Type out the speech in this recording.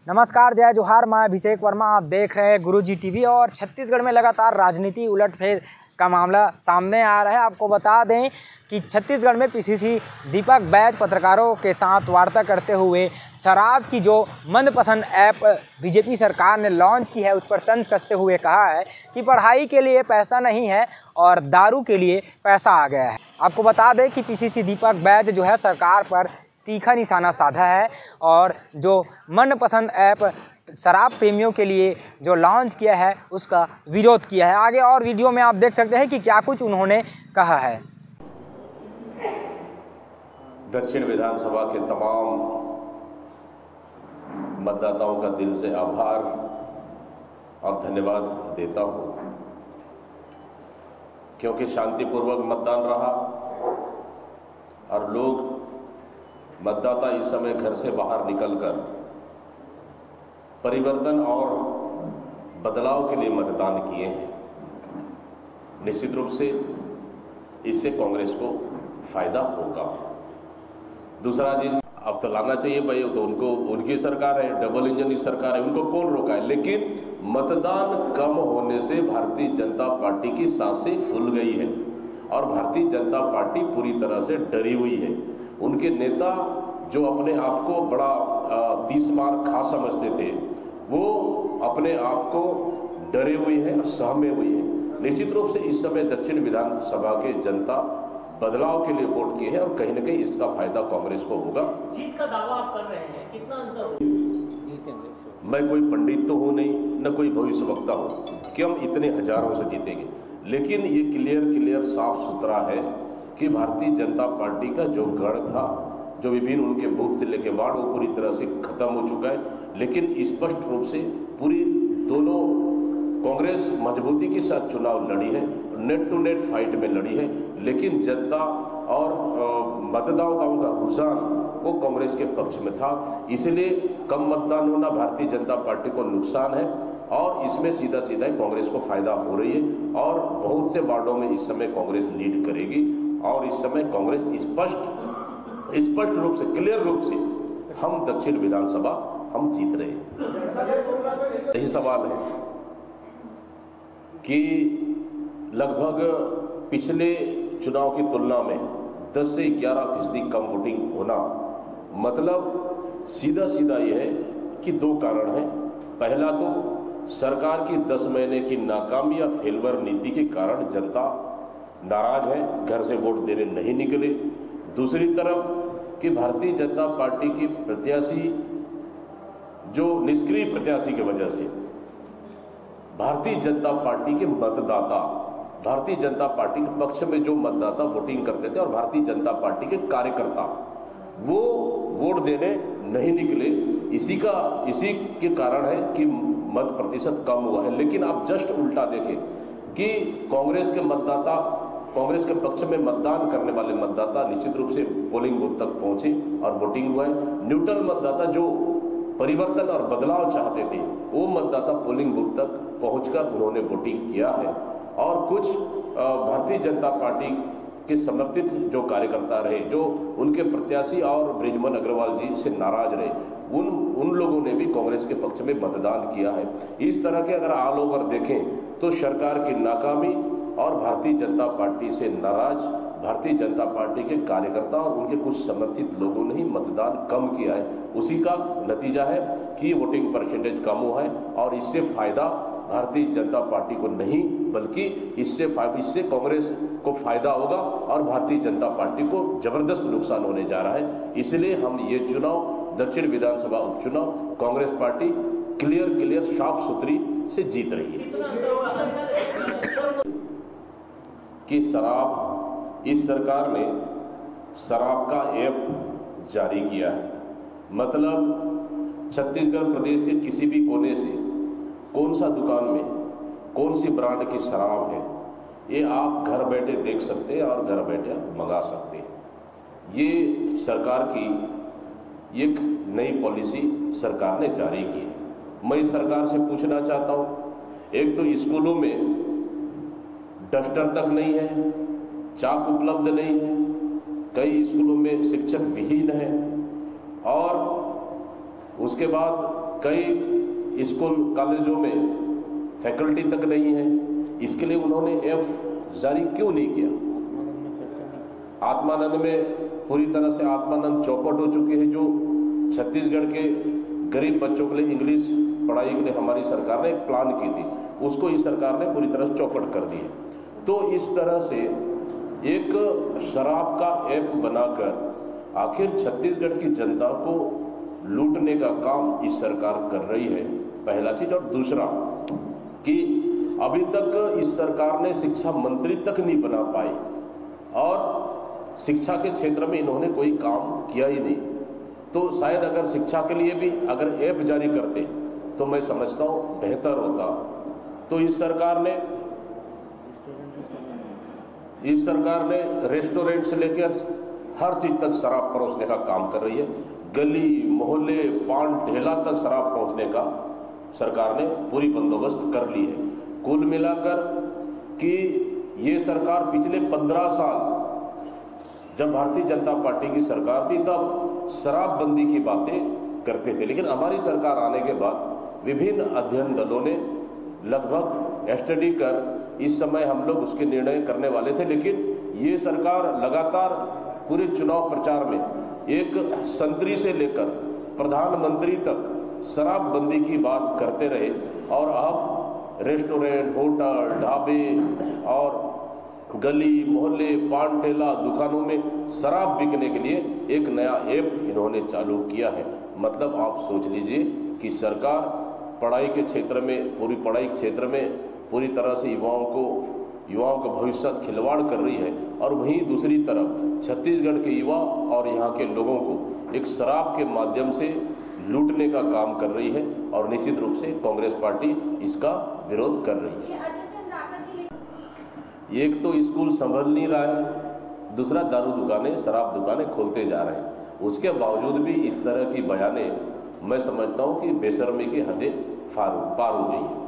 नमस्कार, जय जोहार। मैं अभिषेक वर्मा, आप देख रहे हैं गुरुजी टीवी। और छत्तीसगढ़ में लगातार राजनीति उलटफेर का मामला सामने आ रहा है। आपको बता दें कि छत्तीसगढ़ में पीसीसी दीपक बैज पत्रकारों के साथ वार्ता करते हुए शराब की जो मनपसंद ऐप बीजेपी सरकार ने लॉन्च की है उस पर तंज कसते हुए कहा है कि पढ़ाई के लिए पैसा नहीं है और दारू के लिए पैसा आ गया है। आपको बता दें कि पीसीसी दीपक बैज जो है सरकार पर तीखा निशाना साधा है और जो मनपसंद ऐप शराब प्रेमियों के लिए जो लॉन्च किया है उसका विरोध किया है। आगे और वीडियो में आप देख सकते हैं कि क्या कुछ उन्होंने कहा है। दक्षिण विधानसभा के तमाम मतदाताओं का दिल से आभार और धन्यवाद देता हूं, क्योंकि शांतिपूर्वक मतदान रहा और लोग मतदाता इस समय घर से बाहर निकलकर परिवर्तन और बदलाव के लिए मतदान किए हैं। निश्चित रूप से इससे कांग्रेस को फायदा होगा। दूसरा चीज, अब तो लाना चाहिए भाई, तो उनकी सरकार है, डबल इंजन की सरकार है, उनको कौन रोका है। लेकिन मतदान कम होने से भारतीय जनता पार्टी की सांसें फूल गई है और भारतीय जनता पार्टी पूरी तरह से डरी हुई है। उनके नेता जो अपने आप को बड़ा 30 मार खा समझते थे, वो अपने आप को डरे हुए हैं और सहमे हुए हैं। निश्चित रूप से इस समय दक्षिण विधानसभा के जनता बदलाव के लिए वोट किए हैं और कहीं न कहीं इसका फायदा कांग्रेस को होगा। जीत का दावा आप कर रहे हैं, कितना अंतर होगा? मैं कोई पंडित तो हूं नहीं, न कोई भविष्यवक्ता हूं कि हम इतने हजारों से जीतेंगे, लेकिन ये क्लियर साफ सुथरा है कि भारतीय जनता पार्टी का जो गढ़ था, जो विभिन्न उनके बूथ से लेकर वार्ड, वो पूरी तरह से खत्म हो चुका है। लेकिन स्पष्ट रूप से पूरी दोनों कांग्रेस मजबूती के साथ चुनाव लड़ी है, नेट टू नेट फाइट में लड़ी है, लेकिन जनता और मतदाताओं का रुझान वो कांग्रेस के पक्ष में था। इसलिए कम मतदान होना भारतीय जनता पार्टी को नुकसान है और इसमें सीधा कांग्रेस को फायदा हो रही है और बहुत से वार्डों में इस समय कांग्रेस लीड करेगी और इस समय कांग्रेस स्पष्ट रूप से, क्लियर रूप से हम दक्षिण विधानसभा हम जीत रहे हैं। यही सवाल है कि लगभग पिछले चुनाव की तुलना में 10 से 11% कम वोटिंग होना, मतलब सीधा यह है कि दो कारण हैं। पहला तो सरकार की 10 महीने की नाकामी या फेलवर नीति के कारण जनता नाराज है, घर से वोट देने नहीं निकले। दूसरी तरफ कि भारतीय जनता पार्टी की प्रत्याशी, जो निष्क्रिय प्रत्याशी की वजह से भारतीय जनता पार्टी के मतदाता, भारतीय जनता पार्टी के पक्ष में जो मतदाता वोटिंग करते थे और भारतीय जनता पार्टी के कार्यकर्ता वो वोट देने नहीं निकले, इसी के कारण है कि मत प्रतिशत कम हुआ है। लेकिन आप जस्ट उल्टा देखें कि कांग्रेस के मतदाता, कांग्रेस के पक्ष में मतदान करने वाले मतदाता निश्चित रूप से पोलिंग बूथ तक पहुंचे और वोटिंग हुआ है। न्यूट्रल मतदाता जो परिवर्तन और बदलाव चाहते थे, वो मतदाता पोलिंग बूथ तक पहुंचकर उन्होंने वोटिंग किया है और कुछ भारतीय जनता पार्टी के समर्थित जो कार्यकर्ता रहे, जो उनके प्रत्याशी और बृजमोहन अग्रवाल जी से नाराज रहे, उन लोगों ने भी कांग्रेस के पक्ष में मतदान किया है। इस तरह के अगर ऑल ओवर देखें तो सरकार की नाकामी और भारतीय जनता पार्टी से नाराज भारतीय जनता पार्टी के कार्यकर्ता और उनके कुछ समर्थित लोगों ने ही मतदान कम किया है। उसी का नतीजा है कि वोटिंग परसेंटेज कम हुआ है और इससे फायदा भारतीय जनता पार्टी को नहीं, बल्कि इससे कांग्रेस को फायदा होगा और भारतीय जनता पार्टी को जबरदस्त नुकसान होने जा रहा है। इसलिए हम ये चुनाव, दक्षिण विधानसभा उपचुनाव, कांग्रेस पार्टी क्लियर साफ सुथरी से जीत रही है। कि शराब, इस सरकार ने शराब का ऐप जारी किया है, मतलब छत्तीसगढ़ प्रदेश के किसी भी कोने से कौन सा दुकान में कौन सी ब्रांड की शराब है, ये आप घर बैठे देख सकते हैं और घर बैठे मंगा सकते हैं। ये सरकार की एक नई पॉलिसी सरकार ने जारी की है। मैं इस सरकार से पूछना चाहता हूँ, एक तो स्कूलों में डस्टर तक नहीं है, चाक उपलब्ध नहीं है, कई स्कूलों में शिक्षक विहीन है और उसके बाद कई स्कूल कॉलेजों में फैकल्टी तक नहीं है। इसके लिए उन्होंने एफ जारी क्यों नहीं किया? आत्मानंद में पूरी तरह से आत्मानंद चौपट हो चुकी है। जो छत्तीसगढ़ के गरीब बच्चों के लिए इंग्लिश पढ़ाई के लिए हमारी सरकार ने एक प्लान की थी, उसको इस सरकार ने पूरी तरह से चौपट कर दी है। तो इस तरह से एक शराब का ऐप बनाकर आखिर छत्तीसगढ़ की जनता को लूटने का काम इस सरकार कर रही है, पहला चीज। और दूसरा कि अभी तक इस सरकार ने शिक्षा मंत्री तक नहीं बना पाई और शिक्षा के क्षेत्र में इन्होंने कोई काम किया ही नहीं। तो शायद अगर शिक्षा के लिए भी अगर ऐप जारी करते तो मैं समझता हूँ बेहतर होता। तो इस सरकार ने रेस्टोरेंट से लेकर हर चीज तक शराब परोसने का काम कर रही है। गली मोहल्ले पान ठेला तक शराब पहुंचने का सरकार ने पूरी बंदोबस्त कर ली है। कुल मिलाकर कि ये सरकार पिछले 15 साल जब भारतीय जनता पार्टी की सरकार थी तब शराबबंदी की बातें करते थे, लेकिन हमारी सरकार आने के बाद विभिन्न अध्ययन दलों ने लगभग स्टडी कर इस समय हम लोग उसके निर्णय करने वाले थे, लेकिन ये सरकार लगातार पूरे चुनाव प्रचार में एक संतरी से लेकर प्रधानमंत्री तक शराबबंदी की बात करते रहे। और अब रेस्टोरेंट, होटल, ढाबे और गली मोहल्ले पान ठेला दुकानों में शराब बिकने के लिए एक नया ऐप इन्होंने चालू किया है। मतलब आप सोच लीजिए कि सरकार पढ़ाई के क्षेत्र में, पूरी पढ़ाई के क्षेत्र में पूरी तरह से युवाओं का भविष्य खिलवाड़ कर रही है, और वहीं दूसरी तरफ छत्तीसगढ़ के युवा और यहाँ के लोगों को एक शराब के माध्यम से लूटने का काम कर रही है। और निश्चित रूप से कांग्रेस पार्टी इसका विरोध कर रही है। एक तो स्कूल संभल नहीं रहा है, दूसरा दारू दुकानें, शराब दुकानें खोलते जा रहे हैं। उसके बावजूद भी इस तरह की बयानें मैं समझता हूँ कि बेशर्मी की हदें पार हो गई है।